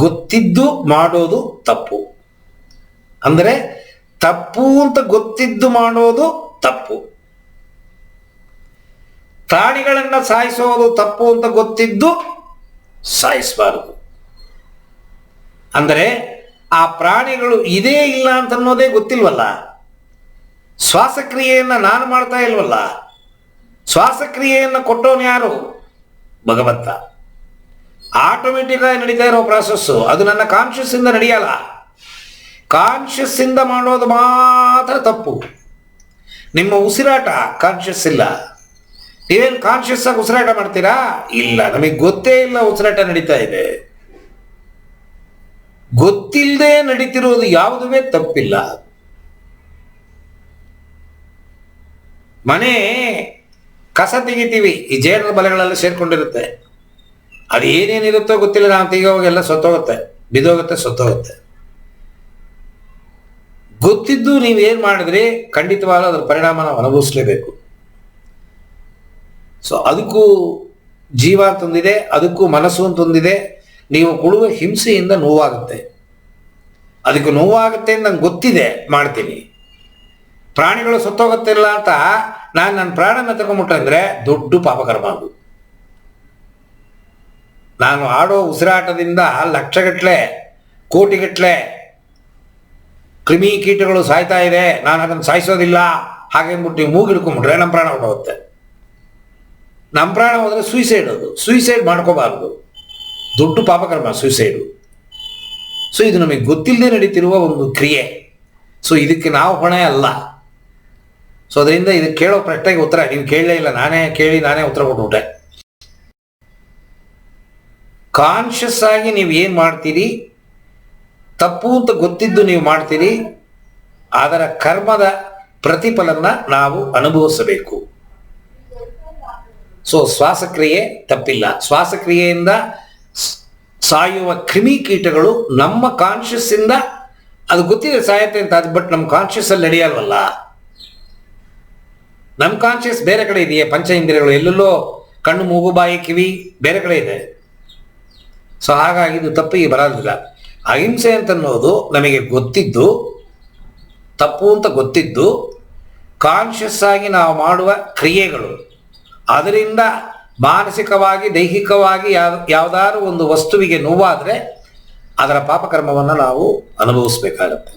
ಗೊತ್ತಿದ್ದು ಮಾಡೋದು ತಪ್ಪು. ಅಂದರೆ ತಪ್ಪು ಅಂತ ಗೊತ್ತಿದ್ದು ಮಾಡೋದು ತಪ್ಪು. ಪ್ರಾಣಿಗಳನ್ನ ಸಾಯಿಸೋದು ತಪ್ಪು ಅಂತ ಗೊತ್ತಿದ್ದು ಸಾಯಿಸಬಾರದು. ಅಂದರೆ ಆ ಪ್ರಾಣಿಗಳು ಇದೇ ಇಲ್ಲ ಅಂತ ಅನ್ನೋದೇ ಗೊತ್ತಿಲ್ವಲ್ಲ. ಶ್ವಾಸಕ್ರಿಯೆಯನ್ನು ನಾನು ಮಾಡ್ತಾ ಇಲ್ವಲ್ಲ. ಶ್ವಾಸಕ್ರಿಯೆಯನ್ನು ಕೊಟ್ಟವನು ಯಾರು? ಭಗವಂತ. ಆಟೋಮೆಟಿಕ್ ಆಗಿ ನಡೀತಾ ಇರೋ ಪ್ರಾಸೆಸ್ಸು, ಅದು ನನ್ನ ಕಾನ್ಷಿಯಸ್ ಇಂದ ನಡೆಯಲ್ಲ. ಕಾನ್ಷಿಯಸ್ ಇಂದ ಮಾಡೋದು ಮಾತ್ರ ತಪ್ಪು. ನಿಮ್ಮ ಉಸಿರಾಟ ಕಾನ್ಷಿಯಸ್ ಇಲ್ಲ. ನೀವೇನು ಕಾನ್ಷಿಯಸ್ ಆಗಿ ಉಸಿರಾಟ ಮಾಡ್ತೀರಾ? ಇಲ್ಲ, ನಮಗೆ ಗೊತ್ತೇ ಇಲ್ಲ ಉಸಿರಾಟ ನಡೀತಾ ಇದೆ. ಗೊತ್ತಿಲ್ಲದೆ ನಡೀತಿರೋದು ಯಾವುದುವೇ ತಪ್ಪಿಲ್ಲ. ಮನೆ ಕಸ ತೆಗಿತೀವಿ, ಈ ಜೇಡರ ಬಲೆಗಳೆಲ್ಲ ಸೇರ್ಕೊಂಡಿರುತ್ತೆ. ಅದು ಏನೇನಿರುತ್ತೋ ಗೊತ್ತಿಲ್ಲ, ನಾವು ತೆಗಿಯೋವಾಗ ಎಲ್ಲ ಸತ್ತೋಗುತ್ತೆ, ಬಿದ್ದೋಗುತ್ತೆ, ಸತ್ತೋಗುತ್ತೆ. ಗೊತ್ತಿದ್ದು ನೀವೇನು ಮಾಡಿದ್ರಿ ಖಂಡಿತವಾದ ಅದರ ಪರಿಣಾಮ ನಾವು ಅನುಭವಿಸ್ಲೇಬೇಕು. ಸೊ ಅದಕ್ಕೂ ಜೀವ ತಂದಿದೆ, ಅದಕ್ಕೂ ಮನಸ್ಸು ಅಂತಂದಿದೆ. ನೀವು ಕೊಡುವ ಹಿಂಸೆಯಿಂದ ನೋವಾಗುತ್ತೆ. ಅದಕ್ಕೆ ನೋವಾಗುತ್ತೆ ಅಂತ ನಂಗೆ ಗೊತ್ತಿದೆ, ಮಾಡ್ತೀನಿ. ಪ್ರಾಣಿಗಳು ಸತ್ತೋಗುತ್ತಿಲ್ಲ ಅಂತ ನಾನು ನನ್ನ ಪ್ರಾಣನ ತಗೊಂಡ್ಬಿಟ್ಟಂದ್ರೆ ದೊಡ್ಡ ಪಾಪಕರ್ಮ ಅದು. ನಾನು ಆಡೋ ಉಸಿರಾಟದಿಂದ ಲಕ್ಷಗಟ್ಟಲೆ, ಕೋಟಿಗಟ್ಟಲೆ ಕ್ರಿಮಿ ಕೀಟಗಳು ಸಾಯ್ತಾ ಇದೆ, ನಾನು ಅದನ್ನು ಸಾಯಿಸೋದಿಲ್ಲ ಹಾಗೆ ಅಂದ್ಬಿಟ್ಟು ನೀವು ಮೂಗು ಹಿಡ್ಕೊಂಡ್ಬಿಟ್ರೆ ನಮ್ಮ ಪ್ರಾಣ ಹೊರಟೋಗುತ್ತೆ. ನಮ್ಮ ಪ್ರಾಣ ಹೋದರೆ ಸೂಸೈಡ್. ಅದು ಸೂಸೈಡ್ ಮಾಡ್ಕೋಬಾರ್ದು, ದೊಡ್ಡ ಪಾಪಕರ್ಮ ಸೂಸೈಡು. ಸೊ ಇದು ನಮಗೆ ಗೊತ್ತಿಲ್ಲದೆ ನಡೀತಿರುವ ಒಂದು ಕ್ರಿಯೆ. ಸೊ ಇದಕ್ಕೆ ನಾವು ಹೊಣೆ ಅಲ್ಲ. ಸೊ ಅದರಿಂದ ಇದಕ್ಕೆ ಕೇಳೋ ಪ್ರಶ್ನೆಗೆ ಉತ್ತರ ನೀವು ಕೇಳಲೇ ಇಲ್ಲ, ನಾನೇ ಕೇಳಿ ನಾನೇ ಉತ್ತರ ಕೊಟ್ಬಿಟ್ಟೆ. ಕಾನ್ಷಿಯಸ್ ಆಗಿ ನೀವು ಏನು ಮಾಡ್ತೀರಿ, ತಪ್ಪು ಅಂತ ಗೊತ್ತಿದ್ದು ನೀವು ಮಾಡ್ತೀರಿ, ಅದರ ಕರ್ಮದ ಪ್ರತಿಫಲನ ನಾವು ಅನುಭವಿಸಬೇಕು. ಸೊ ಶ್ವಾಸಕ್ರಿಯೆ ತಪ್ಪಿಲ್ಲ. ಶ್ವಾಸಕ್ರಿಯೆಯಿಂದ ಸಾಯುವ ಕ್ರಿಮಿಕೀಟಗಳು ನಮ್ಮ ಕಾನ್ಷಿಯಸ್ ಇಂದ, ಅದು ಗೊತ್ತಿದೆ ಸಾಯತ್ತೆ ಅಂತ, ಅದು ಬಟ್ ನಮ್ಮ ಕಾನ್ಷಿಯಸ್ ಅಲ್ಲಿ ನಡೆಯಲ್ವಲ್ಲ. ನಮ್ಮ ಕಾನ್ಷಿಯಸ್ ಬೇರೆ ಕಡೆ ಇದೆಯೇ, ಪಂಚ ಇಂದ್ರಿಯಗಳು ಎಲ್ಲೆಲ್ಲೋ, ಕಣ್ಣು, ಮೂಗು, ಬಾಯಿ, ಕಿವಿ ಬೇರೆ ಕಡೆ ಇದೆ. ಸೊ ಹಾಗಾಗಿ ಇದು ತಪ್ಪಿಗೆ ಬರೋದಿಲ್ಲ. ಅಹಿಂಸೆ ಅಂತನ್ನೋದು ನಮಗೆ ಗೊತ್ತಿದ್ದು, ತಪ್ಪು ಅಂತ ಗೊತ್ತಿದ್ದು, ಕಾನ್ಷಿಯಸ್ ಆಗಿ ನಾವು ಮಾಡುವ ಕ್ರಿಯೆಗಳು, ಅದರಿಂದ ಮಾನಸಿಕವಾಗಿ ದೈಹಿಕವಾಗಿ ಯಾವುದಾದ್ರೂ ಒಂದು ವಸ್ತುವಿಗೆ ನೋವಾದರೆ ಅದರ ಪಾಪಕರ್ಮವನ್ನು ನಾವು ಅನುಭವಿಸ್ಬೇಕಾಗತ್ತೆ.